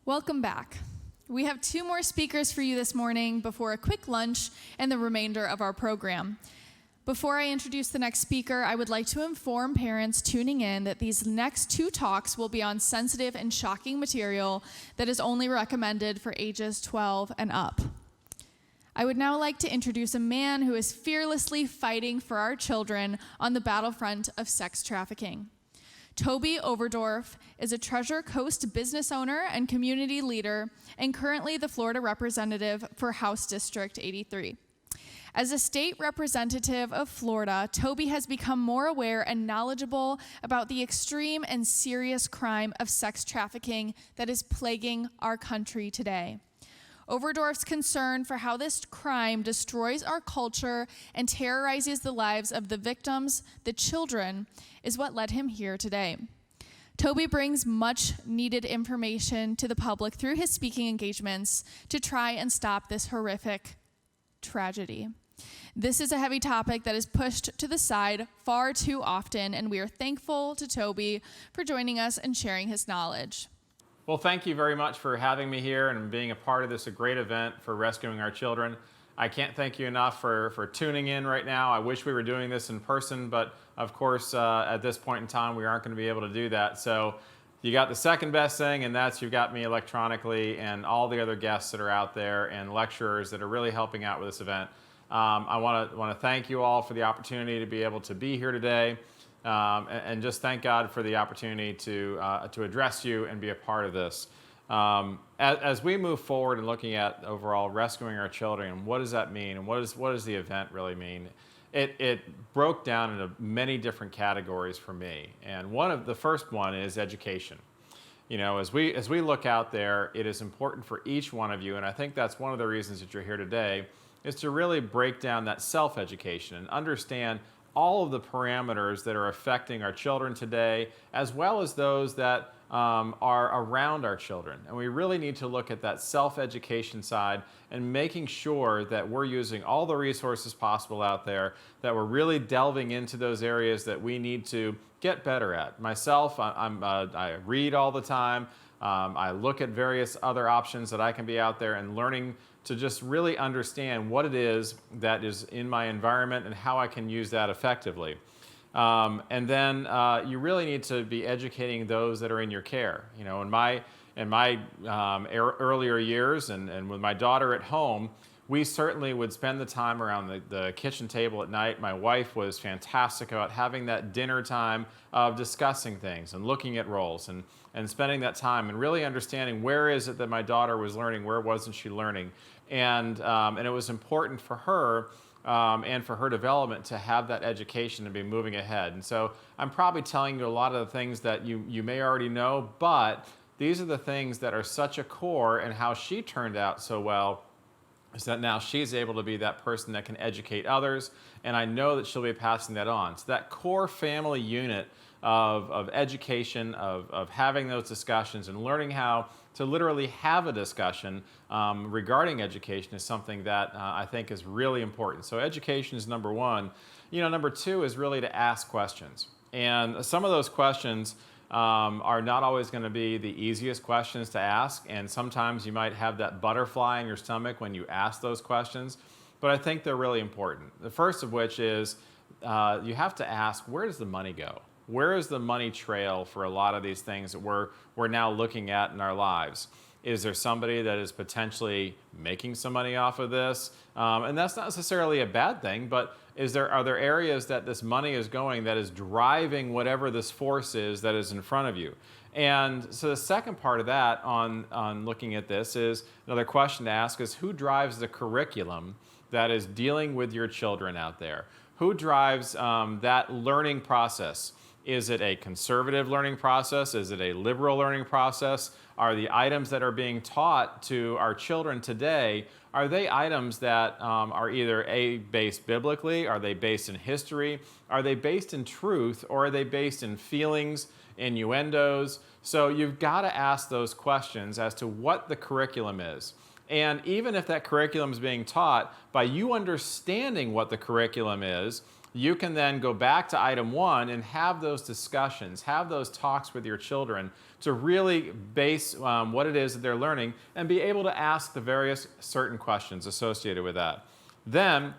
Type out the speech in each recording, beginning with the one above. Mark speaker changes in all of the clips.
Speaker 1: Welcome back. We have 2 more speakers for you this morning before a quick lunch and the remainder of our program. Before I introduce the next speaker, I would like to inform parents tuning in that these next 2 talks will be on sensitive and shocking material that is only recommended for ages 12 and up. I would now like to introduce a man who is fearlessly fighting for our children on the battlefront of sex trafficking. Toby Overdorf is a Treasure Coast business owner and community leader, and currently the Florida representative for House District 83. As a state representative of Florida, Toby has become more aware and knowledgeable about the extreme and serious crime of sex trafficking that is plaguing our country today. Overdorf's concern for how this crime destroys our culture and terrorizes the lives of the victims, the children, is what led him here today. Toby brings much needed information to the public through his speaking engagements to try and stop this horrific tragedy. This is a heavy topic that is pushed to the side far too often, and we are thankful to Toby for joining us and sharing his knowledge.
Speaker 2: Well, thank you very much for having me here and being a part of this great event for rescuing our children. I can't thank you enough for tuning in right now. I wish we were doing this in person, but of course, at this point in time, we aren't going to be able to do that. So you got the second best thing, and that's you've got me electronically and all the other guests that are out there and lecturers that are really helping out with this event. I want to thank you all for the opportunity to be able to be here today. And just thank God for the opportunity to address you and be a part of this. As we move forward and looking at overall rescuing our children, what does that mean, and what does the event really mean? It broke down into many different categories for me, and the first one is education. You know, as we look out there, it is important for each one of you, and I think that's one of the reasons that you're here today, is to really break down that self-education and understand all of the parameters that are affecting our children today, as well as those that are around our children. And we really need to look at that self-education side and making sure that we're using all the resources possible out there, that we're really delving into those areas that we need to get better at. Myself, I read all the time. I look at various other options that I can be out there and learning to just really understand what it is that is in my environment and how I can use that effectively. And then you really need to be educating those that are in your care. You know, in my earlier years and with my daughter at home, we certainly would spend the time around the kitchen table at night. My wife was fantastic about having that dinner time of discussing things and looking at roles and spending that time and really understanding where is it that my daughter was learning, where wasn't she learning. And it was important for her and for her development to have that education and be moving ahead. And so I'm probably telling you a lot of the things that you may already know, but these are the things that are such a core, and how she turned out so well is that now she's able to be that person that can educate others, and I know that she'll be passing that on. So that core family unit of education, of having those discussions and learning how to literally have a discussion regarding education is something that I think is really important. So education is number one. You know, number two is really to ask questions. And some of those questions are not always going to be the easiest questions to ask, and sometimes you might have that butterfly in your stomach when you ask those questions, but I think they're really important. The first of which is you have to ask, where does the money go? Where is the money trail for a lot of these things that we're now looking at in our lives? Is there somebody that is potentially making some money off of this? And that's not necessarily a bad thing, but are there areas that this money is going that is driving whatever this force is that is in front of you? And so the second part of that on looking at this is another question to ask is, who drives the curriculum that is dealing with your children out there? Who drives that learning process? Is it a conservative learning process? Is it a liberal learning process? Are the items that are being taught to our children today, are they items that are either based biblically? Are they based in history? Are they based in truth? Or are they based in feelings, innuendos? So you've got to ask those questions as to what the curriculum is. And even if that curriculum is being taught, by you understanding what the curriculum is, you can then go back to item 1 and have those discussions, have those talks with your children to really base what it is that they're learning and be able to ask the various certain questions associated with that. Then,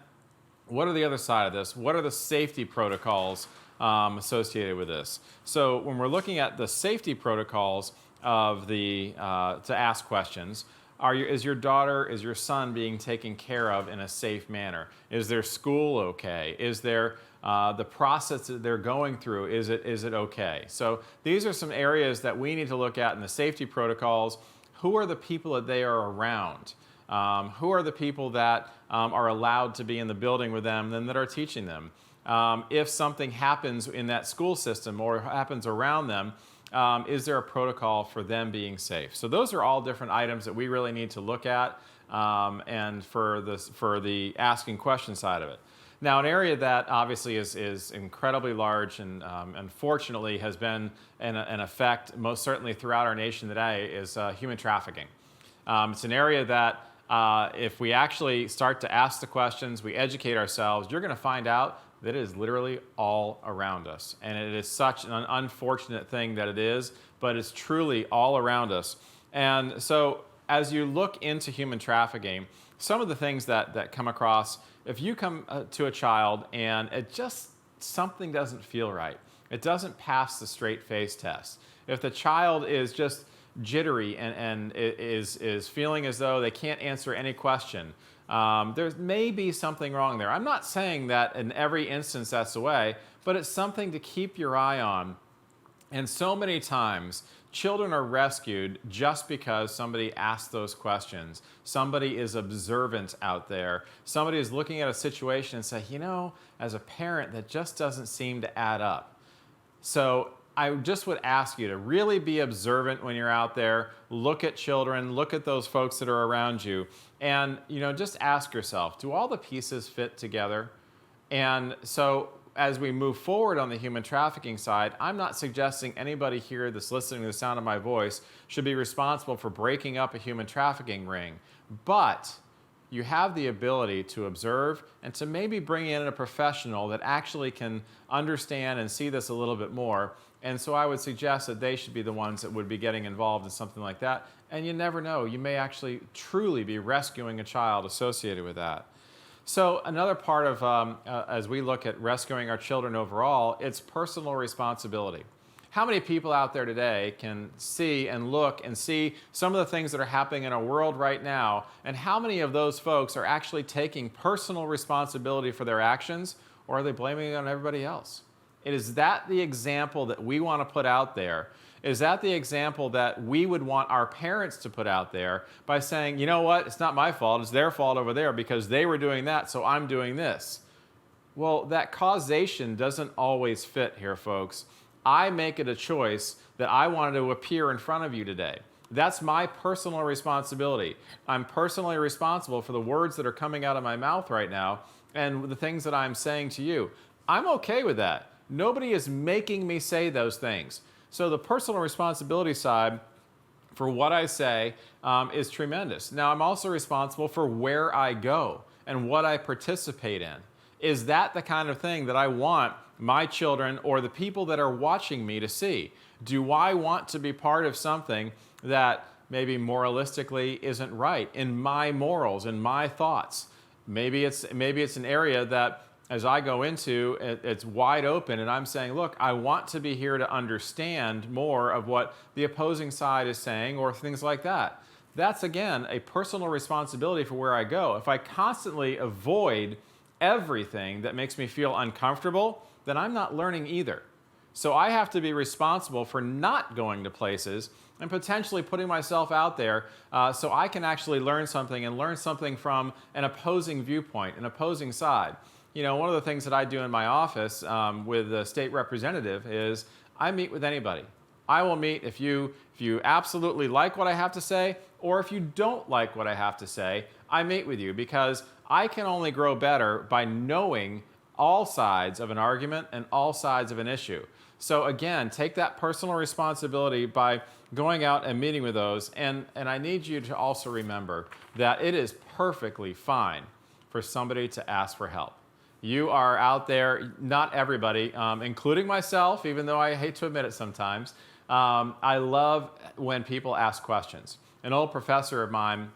Speaker 2: what are the other side of this? What are the safety protocols associated with this? So when we're looking at the safety protocols of to ask questions, is your daughter, is your son being taken care of in a safe manner? Is their school okay? Is there the process that they're going through, is it okay? So these are some areas that we need to look at in the safety protocols. Who are the people that they are around? Who are the people that are allowed to be in the building with them and that are teaching them? If something happens in that school system or happens around them, is there a protocol for them being safe? So those are all different items that we really need to look at and for the asking question side of it. Now, an area that obviously is incredibly large and unfortunately has been an effect most certainly throughout our nation today is human trafficking. It's an area that if we actually start to ask the questions, we educate ourselves, you're going to find out that it is literally all around us. And it is such an unfortunate thing that it is, but it's truly all around us. And so as you look into human trafficking, some of the things that come across, if you come to a child and something doesn't feel right, it doesn't pass the straight face test. If the child is just jittery and is feeling as though they can't answer any question, there may be something wrong there. I'm not saying that in every instance that's the way, but it's something to keep your eye on. And so many times, children are rescued just because somebody asked those questions. Somebody is observant out there. Somebody is looking at a situation and say, as a parent, that just doesn't seem to add up. So I just would ask you to really be observant when you're out there. Look at children, look at those folks that are around you, and just ask yourself, do all the pieces fit together? And so as we move forward on the human trafficking side, I'm not suggesting anybody here that's listening to the sound of my voice should be responsible for breaking up a human trafficking ring. But you have the ability to observe and to maybe bring in a professional that actually can understand and see this a little bit more. And so I would suggest that they should be the ones that would be getting involved in something like that. And you never know, you may actually truly be rescuing a child associated with that. So another part of, as we look at rescuing our children overall, it's personal responsibility. How many people out there today can see and look and see some of the things that are happening in our world right now, and how many of those folks are actually taking personal responsibility for their actions, or are they blaming it on everybody else? Is that the example that we want to put out there? Is that the example that we would want our parents to put out there by saying, you know what, it's not my fault, it's their fault over there because they were doing that, so I'm doing this? Well, that causation doesn't always fit here, folks. I make it a choice that I wanted to appear in front of you today. That's my personal responsibility. I'm personally responsible for the words that are coming out of my mouth right now and the things that I'm saying to you. I'm okay with that. Nobody is making me say those things. So the personal responsibility side for what I say is tremendous. Now, I'm also responsible for where I go and what I participate in. Is that the kind of thing that I want my children or the people that are watching me to see? Do I want to be part of something that maybe moralistically isn't right in my morals, in my thoughts? Maybe it's an area that as I go into, it's wide open and I'm saying, look, I want to be here to understand more of what the opposing side is saying or things like that. That's, again, a personal responsibility for where I go. If I constantly avoid everything that makes me feel uncomfortable, then I'm not learning either. So I have to be responsible for not going to places and potentially putting myself out there so I can actually learn something and learn something from an opposing viewpoint, an opposing side. One of the things that I do in my office with the state representative is I meet with anybody. I will meet if you absolutely like what I have to say, or if you don't like what I have to say, I meet with you because I can only grow better by knowing all sides of an argument and all sides of an issue. So again, take that personal responsibility by going out and meeting with those. And I need you to also remember that it is perfectly fine for somebody to ask for help. You are out there, not everybody, including myself, even though I hate to admit it sometimes. I love when people ask questions. An old professor of mine,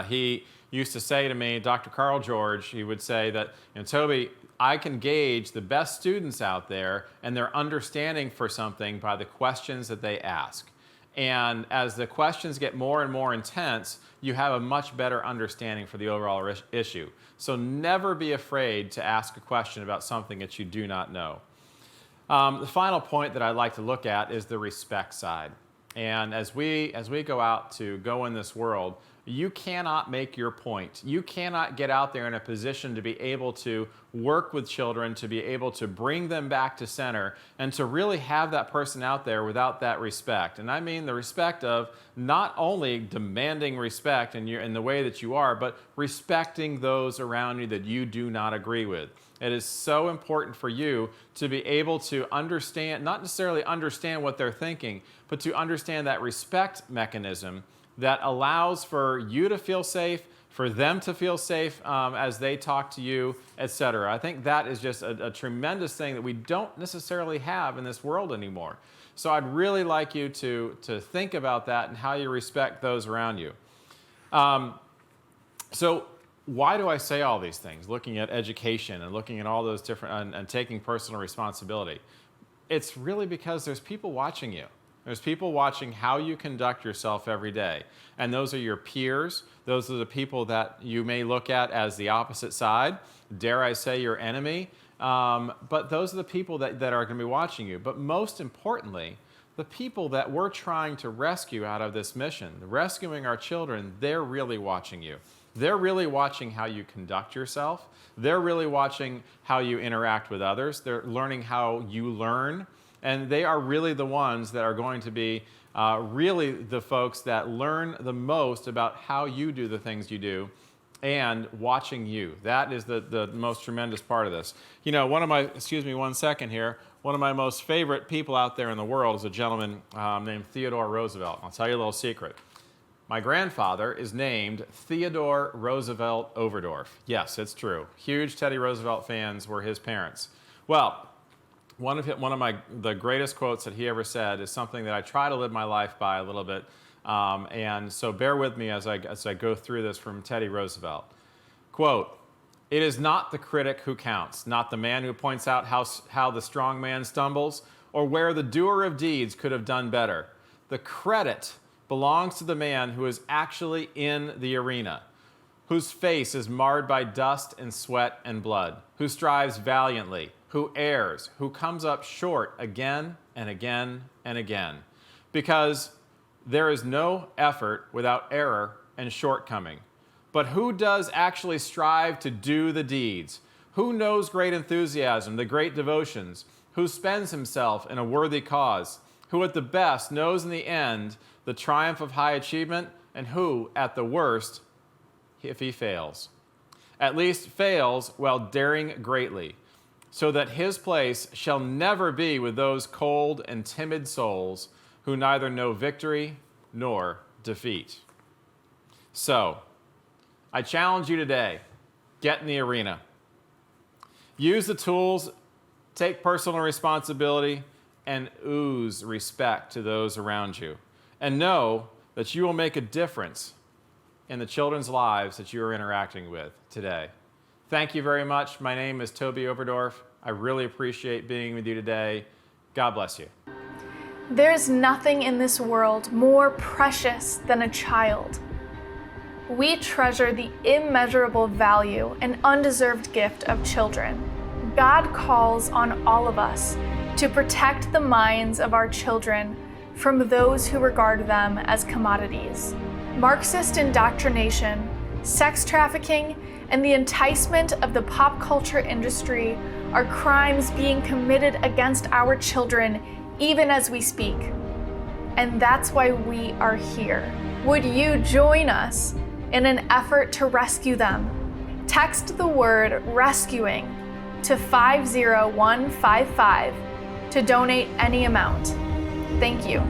Speaker 2: he used to say to me, Dr. Carl George, he would say that, Toby, I can gauge the best students out there and their understanding for something by the questions that they ask. And as the questions get more and more intense, you have a much better understanding for the overall issue. So never be afraid to ask a question about something that you do not know. The final point that I'd like to look at is the respect side. And as we go out to go in this world, you cannot make your point. You cannot get out there in a position to be able to work with children, to be able to bring them back to center, and to really have that person out there without that respect. And I mean the respect of not only demanding respect in the way that you are, but respecting those around you that you do not agree with. It is so important for you to be able to understand, not necessarily understand what they're thinking, but to understand that respect mechanism that allows for you to feel safe, for them to feel safe as they talk to you, etc. I think that is just a tremendous thing that we don't necessarily have in this world anymore. So I'd really like you to think about that and how you respect those around you. So why do I say all these things, looking at education and looking at all those different, and taking personal responsibility? It's really because there's people watching you. There's people watching how you conduct yourself every day. And those are your peers. Those are the people that you may look at as the opposite side. Dare I say your enemy. But those are the people that are going to be watching you. But most importantly, the people that we're trying to rescue out of this mission, rescuing our children, they're really watching you. They're really watching how you conduct yourself. They're really watching how you interact with others. They're learning how you learn. And they are really the ones that are going to be really the folks that learn the most about how you do the things you do and watching you. That is the most tremendous part of this. One of my, excuse me 1 second here, one of my most favorite people out there in the world is a gentleman named Theodore Roosevelt. I'll tell you a little secret. My grandfather is named Theodore Roosevelt Overdorf. Yes, it's true. Huge Teddy Roosevelt fans were his parents. Well, one of the greatest quotes that he ever said is something that I try to live my life by a little bit, and so bear with me as I go through this from Teddy Roosevelt. Quote, "It is not the critic who counts, not the man who points out how the strong man stumbles, or where the doer of deeds could have done better. The credit belongs to the man who is actually in the arena, whose face is marred by dust and sweat and blood, who strives valiantly, who errs, who comes up short again and again and again. Because there is no effort without error and shortcoming. But who does actually strive to do the deeds? Who knows great enthusiasm, the great devotions? Who spends himself in a worthy cause? Who at the best knows in the end the triumph of high achievement? And who, at the worst, if he fails, at least fails while daring greatly, so that his place shall never be with those cold and timid souls who neither know victory nor defeat." So, I challenge you today, get in the arena. Use the tools, take personal responsibility, and ooze respect to those around you. And know that you will make a difference in the children's lives that you are interacting with today. Thank you very much. My name is Toby Overdorf. I really appreciate being with you today. God bless you.
Speaker 1: There's nothing in this world more precious than a child. We treasure the immeasurable value and undeserved gift of children. God calls on all of us to protect the minds of our children from those who regard them as commodities. Marxist indoctrination, sex trafficking, and the enticement of the pop culture industry are crimes being committed against our children even as we speak. And that's why we are here. Would you join us in an effort to rescue them? Text the word rescuing to 50155 to donate any amount. Thank you.